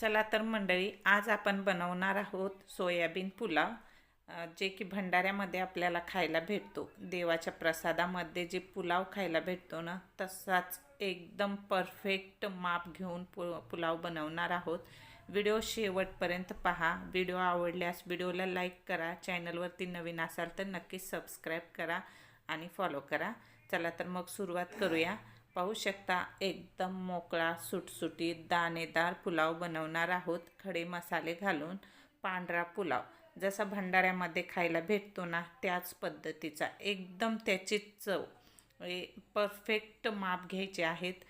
चला तर मंडळी, आज आपण बनवणार आहोत सोयाबीन पुलाव, जे की भंडाऱ्यामध्ये आपल्याला खायला भेटतो। देवाच्या प्रसादामध्ये जे पुलाव खायला भेटतो ना, तसाच एकदम परफेक्ट माप घेऊन पुलाव बनवणार आहोत। व्हिडिओ शेवटपर्यंत पहा। व्हिडिओ आवडल्यास व्हिडिओला लाईक करा, चॅनलवरती नवीन असाल तर नक्कीच सबस्क्राईब करा आणि फॉलो करा। चला तर मग सुरुवात करूया। पाहू शकता, एकदम मोकळा सुटसुटीत दाणेदार पुलाव बनवणार आहोत। खडे मसाले घालून पांढरा पुलाव, जसा भंडाऱ्यामध्ये खायला भेटतो ना, त्याच पद्धतीचा एकदम त्याची चव। परफेक्ट माप घ्यायचे आहेत।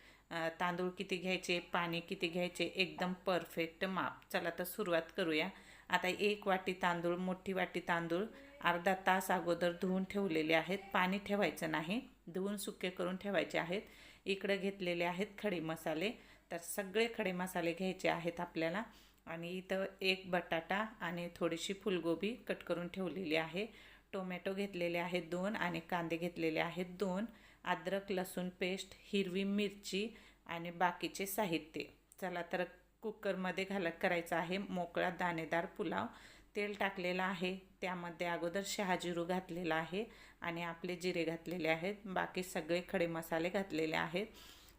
तांदूळ किती घ्यायचे, पाणी किती घ्यायचे, एकदम परफेक्ट माप। चला तर सुरुवात करूया। आता 1 वाटी तांदूळ, मोठी वाटी तांदूळ अर्धा तास अगोदर धुवून ठेवलेले आहेत। पाणी ठेवायचं नाही, धुवून सुके करून ठेवायचे आहेत। इकडे घेतलेले आहेत खडे मसाले, तर सगळे खडे मसाले घ्यायचे आहेत आपल्याला। आणि इथं 1 बटाटा आणि थोडीशी फुलगोबी कट करून ठेवलेली आहे। टोमॅटो घेतलेले आहेत 2 आणि कांदे घेतलेले आहेत 2। अद्रक लसूण पेस्ट, हिरवी मिरची आणि बाकीचे साहित्य। चला तर कुकरमध्ये करायचा आहे मोकळा दाणेदार पुलाव। तेल टाकलेलं आहे, त्यामध्ये अगोदर शहाजिरू घातलेला आहे आणि आपले जिरे घातलेले आहेत। बाकी सगळे खडे मसाले घातलेले आहेत।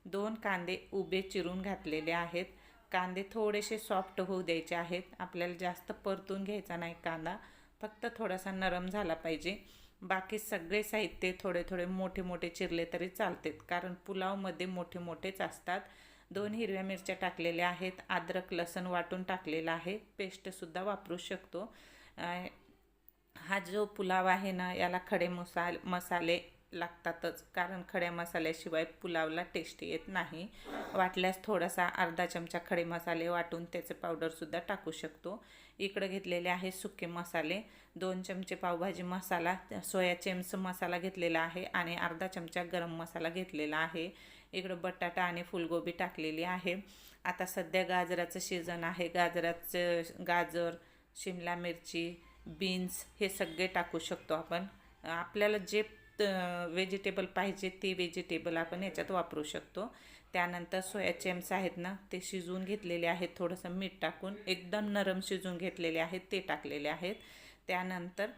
2 कांदे उभे चिरून घातलेले आहेत। कांदे थोडेसे सॉफ्ट होऊ द्यायचे आहेत, आपल्याला जास्त परतून घ्यायचा नाही कांदा, फक्त थोडासा नरम झाला पाहिजे। बाकी सगळे साहित्य थोडे थोडे मोठे मोठे चिरले तरी चालतात, कारण पुलावमध्ये मोठे मोठेच असतात। 2 हिरव्या मिरच्या टाकलेल्या आहेत। अद्रक लसूण वाटून टाकलेला आहे, पेस्टसुद्धा वापरू शकतो। हा जो पुलाव आहे ना, याला खडे मसाले लागतातच, कारण खड्या मसाल्याशिवाय पुलावला टेस्ट येत नाही। वाटल्यास थोडासा अर्धा चमचा खडे मसाले वाटून त्याचे पावडरसुद्धा टाकू शकतो। इकडे घेतलेले आहे सुके मसाले, 2 चमचे पावभाजी मसाला, सोया चंक्स मसाला घेतलेला आहे आणि अर्धा चमचा गरम मसाला घेतलेला आहे। इकडं बटाटा आणि फुलगोबी टाकलेली आहे। आता सध्या गाजराचं सीझन आहे, गाजर, शिमला मिरची, बीन्स हे सगळे टाकू शकतो आपण। आपल्याला जे व्हेजिटेबल पाहिजे ते व्हेजिटेबल आपण याच्यात वापरू शकतो। त्यानंतर सोया चंक्स आहेत ना, ते शिजवून घेतलेले आहेत, थोडंसं मीठ टाकून एकदम नरम शिजवून घेतलेले आहेत, ते टाकलेले आहेत। त्यानंतर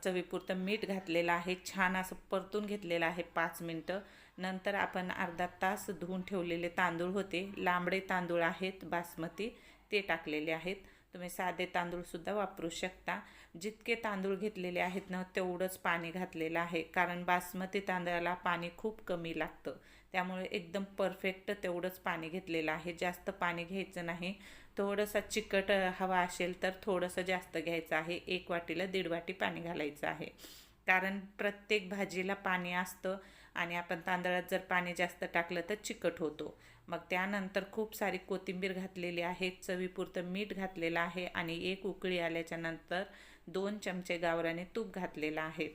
चवीपुरतं मीठ घातलेलं आहे, छान असं परतून घेतलेलं आहे 5 मिनटं। नंतर आपण अर्धा तास धुवून ठेवलेले तांदूळ होते, लांबडे तांदूळ आहेत बासमती, ते टाकलेले आहेत। तुम्ही साधे तांदूळसुद्धा वापरू शकता। जितके तांदूळ घेतलेले आहेत ना, तेवढंच पाणी घातलेलं आहे, कारण बासमती तांदळाला पाणी खूप कमी लागतं, त्यामुळे एकदम परफेक्ट तेवढंच पाणी घेतलेलं आहे। जास्त पाणी घ्यायचं नाही, थोडंसं चिकट हवा असेल तर थोडंसं जास्त घ्यायचं आहे। 1 वाटीला 1.5 वाटी पाणी घालायचं आहे, कारण प्रत्येक भाजीला पाणी असतं आणि आपण तांदळात जर पाणी जास्त टाकलं तर चिकट होतो। मग त्यानंतर खूप सारी कोथिंबीर घातलेली आहे, चवीपुरतं मीठ घातलेलं आहे आणि 1 उकळी आल्याच्या नंतर 2 चमचे गावरानी तूप घातलेलं आहे।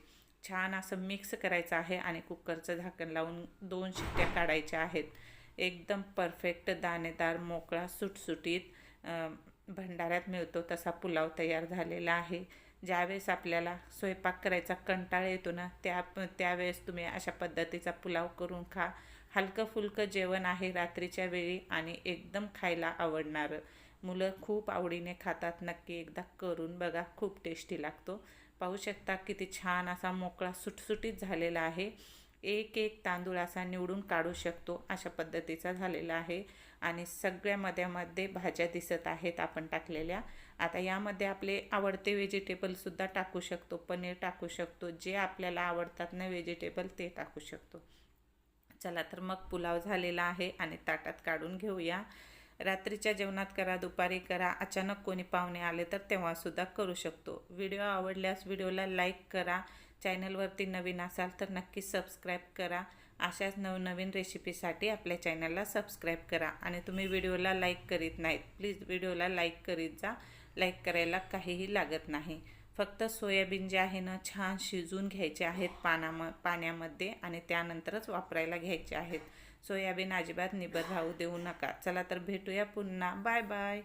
छान असं मिक्स करायचं आहे आणि कुकरचं झाकण लावून 2 शिट्ट्या काढायच्या आहेत। एकदम परफेक्ट दाणेदार मोकळा सुटसुटीत भंडाऱ्यात मिळतो तसा पुलाव तयार झालेला आहे। ज्यावेळेस आपल्याला स्वयंपाक करायचा कंटाळा येतो ना, त्यावेळेस तुम्ही अशा पद्धतीचा पुलाव करून खा। हलकं फुलकं जेवण आहे रात्रीच्या वेळी आणि एकदम खायला आवडणारं, मुलं खूप आवडीने खातात। नक्की एकदा करून बघा, खूप टेस्टी लागतो। पाहू शकता किती छान असा मोकळा सुटसुटीत झालेला आहे। एक तांदूळ असा निवडून काढू शकतो, अशा पद्धतीचा झालेला आहे। आणि सगळ्या मध्ये भाज्या दिसत आहेत आपण टाकलेल्या। आता यामध्ये आपले आवडते व्हेजिटेबलसुद्धा टाकू शकतो, पनीर टाकू शकतो, जे आपल्याला आवडतात ना व्हेजिटेबल ते टाकू शकतो। चला तर मग पुलाव झालेला आहे आणि ताटात काढून घेऊया। रात्रीच्या जेवणात करा, दुपारी करा, अचानक कोणी पाहुणे आले तर तेव्हासुद्धा करू शकतो। व्हिडिओ आवडल्यास व्हिडिओला लाईक करा, चॅनलवरती नवीन असाल तर नक्की सबस्क्राईब करा। अशाच नवनवीन रेसिपीसाठी आपल्या चॅनलला सबस्क्राईब करा। आणि तुम्ही व्हिडिओला लाईक करीत नाहीत, प्लीज व्हिडिओला लाईक करीत जा, लाईक करायला काहीही लागत नाही। फक्त सोयाबीन जे आहे ना, छान शिजवून घ्यायचे आहेत पाण्यामध्ये आणि त्यानंतरच वापरायला घ्यायचे आहेत। सोयाबीन अजिबात निबर राहू देऊ नका। चला तर भेटूया पुन्हा, बाय बाय।